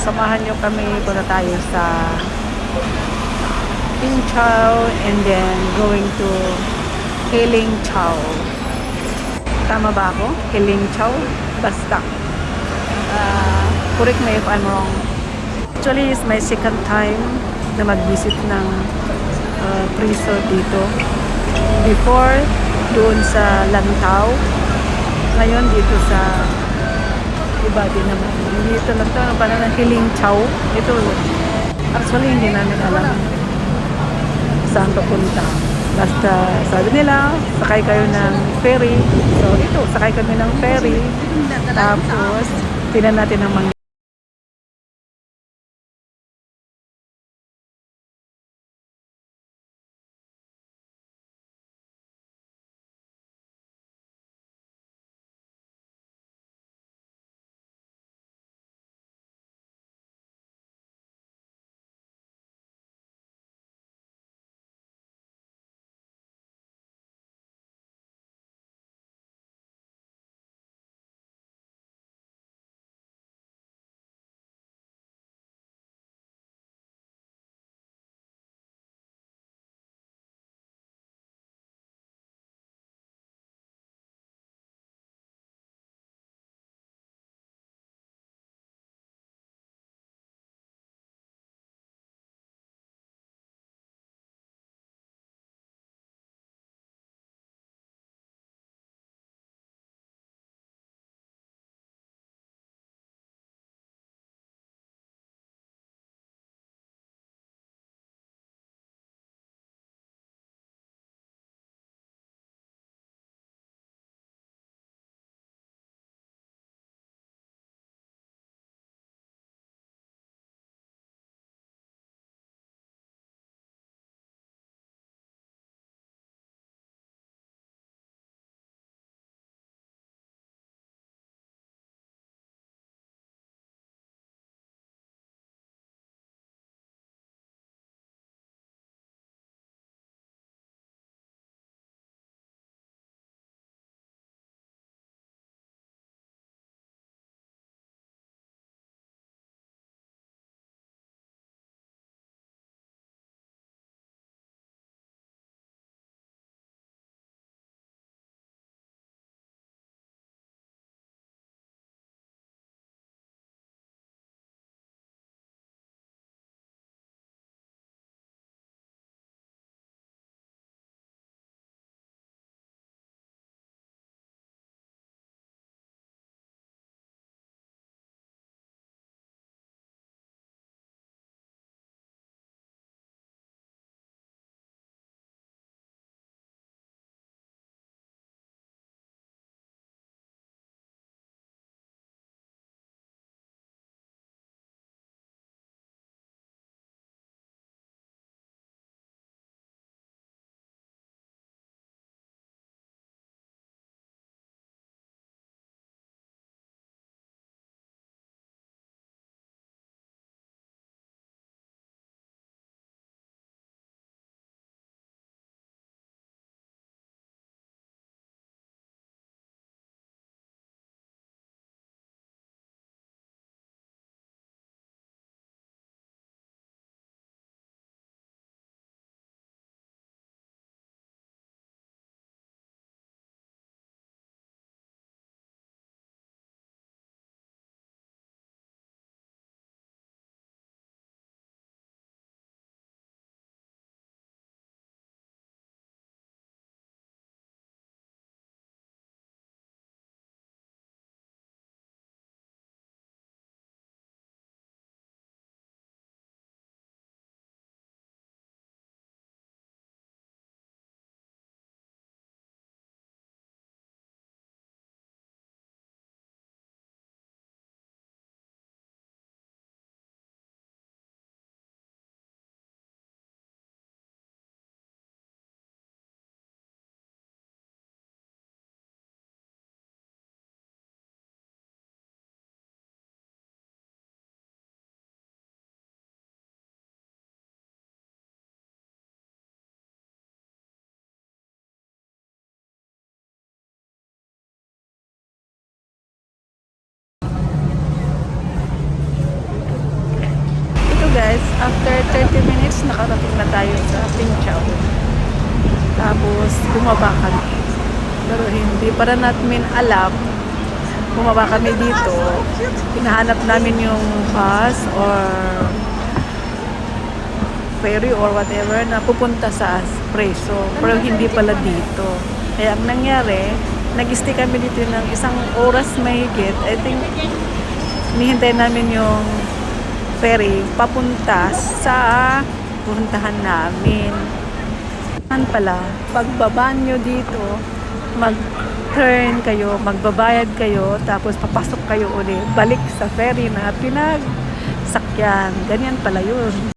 samahan nyo kami. Punta tayo sa Ping Chow and then going to Heling Chow. Tama ba ako? Heling Chow? Basta. Correct me if I'm wrong. Actually, it's my second time na mag-visit ng preso dito. Before, doon sa Lantau. Ngayon, dito sa iba din naman. Dito lang ito, parang Heling Chow. Ito, actually, hindi namin alam saan papunta. Basta, sabi nila, sakay kayo ng ferry. So, ito, sakay kami ng ferry. Tapos, tingnan natin ang mga guys, after 30 minutes, nakarating na tayo sa Pinchao. Tapos, bumaba kami. Pero hindi pa rin namin alam. Bumaba kami dito. Hinahanap namin yung bus or ferry or whatever na pupunta sa Preso. Pero hindi pala dito. Kaya ang nangyari, nag-stay kami dito ng isang oras mahigit. I think, hinihintay namin yung ferry papunta sa pupuntahan namin. Saan pala, pagbaba nyo dito, mag-turn kayo, magbabayad kayo, tapos papasok kayo ulit, balik sa ferry na pinagsakyan. Ganyan pala yun.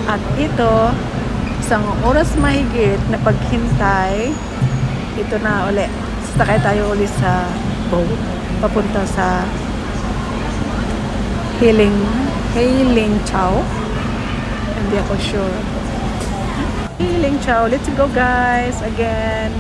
At ito, isang oras mahigit na paghintay, ito na uli. Sakay tayo uli sa boat. Papunta sa Hailing Chow. Hindi ako sure. Hailing Chow. Let's go guys. Again.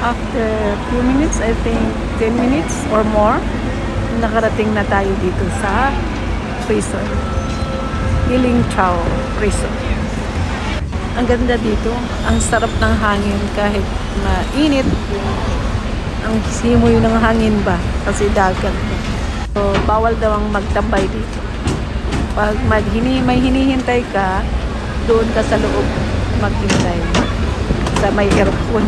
After few minutes, I think 10 minutes or more, nakarating na tayo dito sa prison. Giling Chao Prison. Ang ganda dito. Ang sarap ng hangin kahit mainit. Ang simoy ng hangin ba? Kasi dagat. So, bawal daw ang magtambay dito. Pag may hinihintay ka, doon ka sa loob maghintay sa may aircon.